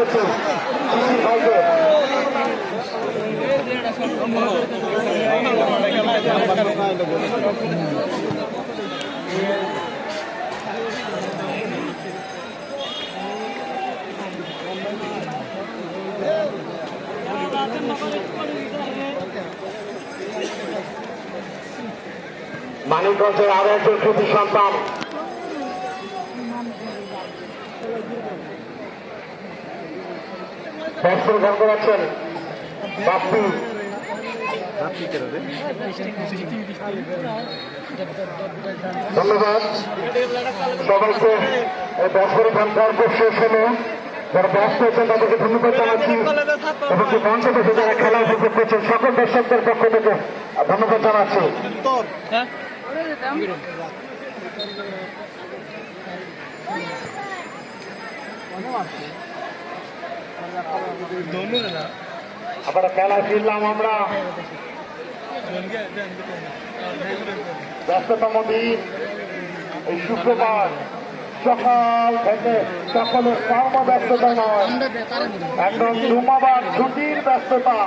করছি ভাইকে। মানিকগঞ্জের আরো একজন কৃতি সন্তান ব্যাটসম্যান গান করাচ্ছেন বাপ্পি। ধন্যবাদ সবাইকে। ব্যাটসম্যান গান করার পর শেষ হলো, যারা ব্যস্ত হয়েছেন তাদেরকে ধন্যবাদ জানাচ্ছি এবং কি মঞ্চ থেকে যারা খেলা উপভোগ করছেন সকল দর্শকদের পক্ষ থেকে ধন্যবাদ জানাচ্ছি। আবার খেলায় ফিরলাম আমরা। ব্যস্ততম দিন এই শুক্রবার, সকাল থেকে সকলের কর্মব্যস্ততা নয়, একদম জুমাবার ছুটির ব্যস্ততা।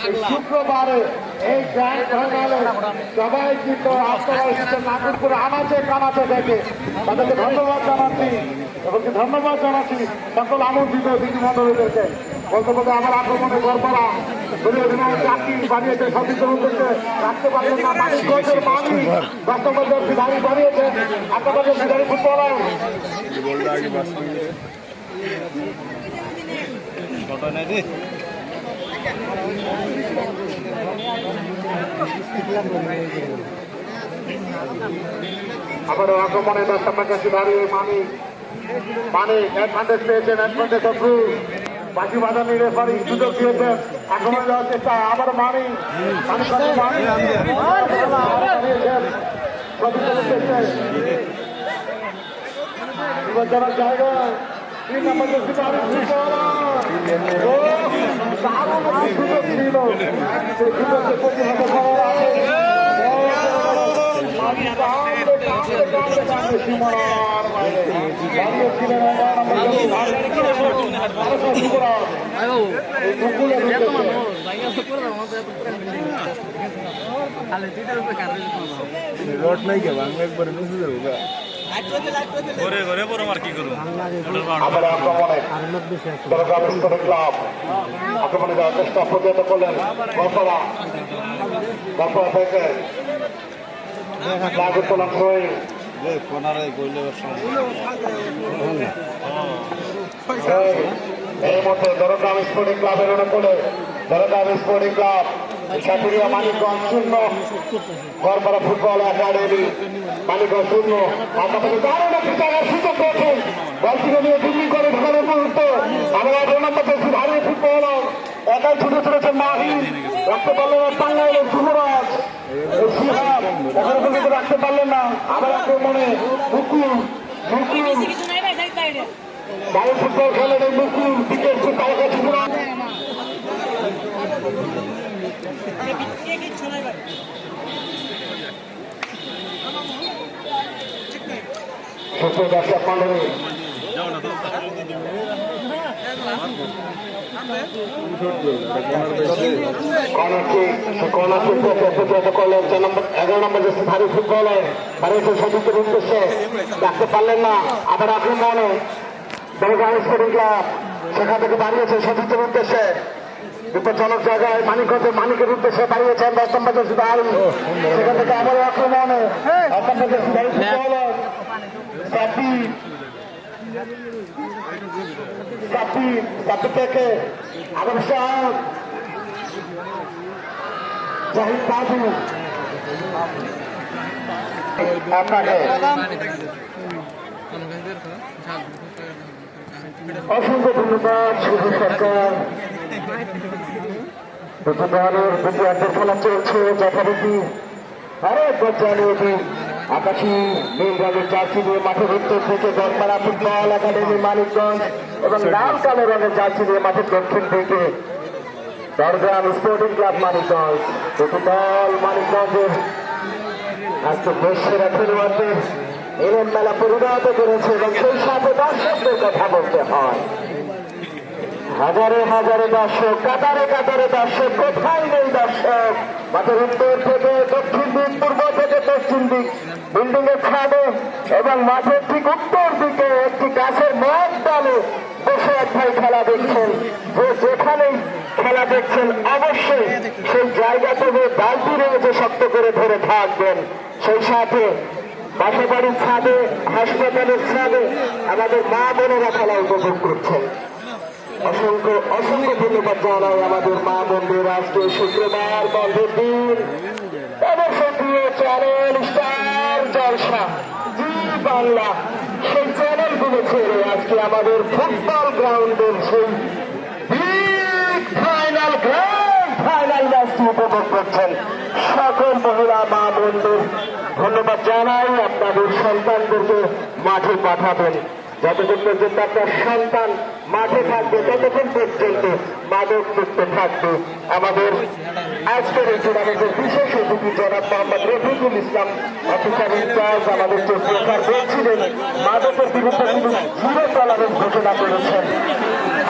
এই শুক্রবারে এই গ্র্যান্ড ফাইনালে সবাই কিন্তু আপনারা এসেছেন নাগরপুর আনাচে কানাচে থেকে, তাদেরকে ধন্যবাদ জানাচ্ছি এবং ধন্যবাদ জানাচ্ছি সকল আমন্ত্রিত দিদিমণ্ডলীদেরকে। বলতে বলতে আমার আক্রমণে গড়পড়া চাকরি বানিয়েছে সতীর্থের উদ্দেশ্যে রাখতে পারলেন না। মানিকগঞ্জের মানি বাস্তবের খিলাড়ি বানিয়েছে, আপনাদের খিলাড়ি ফুটবলার আবার আক্রমণে দর্শকের কাছে দাঁড়িয়ে মানিক অ্যাডভান্টেজ পেয়েছেন, অ্যাডভান্টেজ অফ বাকি বাজানি রেফারি সুযোগ দিয়েছেন, আক্রমণে যাওয়ার চেষ্টা। আবার মানিক জায়গায় 3 নম্বর সুযোগ ছিল, সেই সুযোগকে প্রতিহত করার আছে। রড নাই কে বাংলা একবার বুঝে যাবো ঘরে ঘরে পর আমার কি করবো। আবার আক্রমণে ক্লাব আক্রমণে যাওয়ার চেষ্টা প্রতিহত করলেন গড়পড়া থেকে নাগরতলা হয়ে এই মধ্যে দরগাম স্পোর্টিং ক্লাবের অনুকূলে Dargam sporting club Saturia Manikganj 0, Garpara football academy Manikganj 0। আপনাদের দারুণ একটি জায়গার সুযোগ পেয়েছেন, বলটিকে নিয়ে ডিগ্রি করে ঢোকানোর মুহূর্তে আমরা 18 নম্বর দেখছি ভারী ফুটবলার একাই ছুটে চলেছেন মাহিন, রাখতে পারলেন না টাঙ্গাইলের যুবরাজ সিহাব, এখন পর্যন্ত রাখতে পারলেন না। আবার আক্রমণে মুকুল ভারী ফুটবল খেলেন এই মুকুল ক্রিকেট তারকা যুবরাজ। দর্শক মন্ডলী করলেন 11 নম্বর ভারী ফুটবলার ভারতের সতীর্থের উদ্দেশ্যে রাখতে পারলেন না। আবার আক্রমণে দরগাম স্পোর্টিং ক্লাব সেখান থেকে দাঁড়িয়েছে সতীর্থের উদ্দেশ্যে বিপজ্জনক জায়গায় মানিকগঞ্জের মানিকের উদ্দেশ্যে দাঁড়িয়েছেন 10 নম্বর ভারী, সেখান থেকে আবার আক্রমণে 8 নম্বর ভারী ফুটবলার সাপি থেকে আবার শাহ জাহিদ বাবু আপনাকে অসংখ্য ধন্যবাদ। শুধু সরকার প্রথমবারের বিদ্যার্থীর খেলা চলছে যথারীতি আরো একবার জানিয়ে দিন আকাশী নীল রঙের জার্সি নিয়ে মাঠের উত্তর থেকে গড়পাড়া ফুটবল একাডেমি মানিকগঞ্জ এবং লাল কালো রঙের জার্সি নিয়ে মাঠের দক্ষিণ থেকে দরগাম স্পোর্টিং ক্লাব মানিকগঞ্জ। ফুটবল মানিকগঞ্জের আজকে দেশ সেরা খেলোয়াড়দের এলেন মেলা পরিণত করেছে এবং সেই সাথে দর্শকদের কথা বলতে হয়। হাজারে হাজারে দর্শক, কাতারে কাতারে দর্শক, কোথায় নেই দর্শক। মাঠের উত্তর থেকে দক্ষিণ দিক, পূর্ব থেকে পশ্চিম দিক, বিল্ডিং এর ছাদে এবং মাঠের ঠিক উত্তর দিকে একটি গাছের মত ডালে বসে এক ভাই খেলা দেখছেন। যে যেখানেই খেলা দেখছেন অবশ্যই সেই জায়গা থেকে ডালটি রয়েছে শক্ত করে ধরে থাকবেন। সেই সাথে বাসাবাড়ির ছাদে, হাসপাতালের ছাদে আমাদের মা বোনেরা খেলা উপভোগ করছেন। অসংখ্য অসংখ্য ধন্যবাদ জানাই আমাদের মা বোনদের। আজকে শুক্রবার বন্ধের দিন, তাদের সক্রিয় চ্যানেল স্টার জলসা, জি বাংলা, সেই চ্যানেলগুলো ছেড়ে আজকে আমাদের ফুটবল গ্রাউন্ডের সেই ফাইনাল গ্র্যান্ড ফাইনাল ম্যাচটি উপভোগ করছেন। সকল মহিলা মা বোনদের ধন্যবাদ জানাই। আপনাদের সন্তানদেরকে মাঠে পাঠাবেন। যতক্ষণ পর্যন্ত আপনার সন্তান মাঠে থাকবে ততক্ষণ পর্যন্ত মাদক মুক্ত থাকবে। আমাদের আজকের এই টুর্নামেন্টের বিশেষ অতিথি জনাব মোহাম্মদ রফিকুল ইসলাম অফিসার ইনচার্জ আমাদের প্রকার বলছিলেন মাদকের বিরুদ্ধে তিনি জিরো টলারেন্স ঘোষণা করেছেন।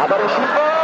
আবারও শিক্ষক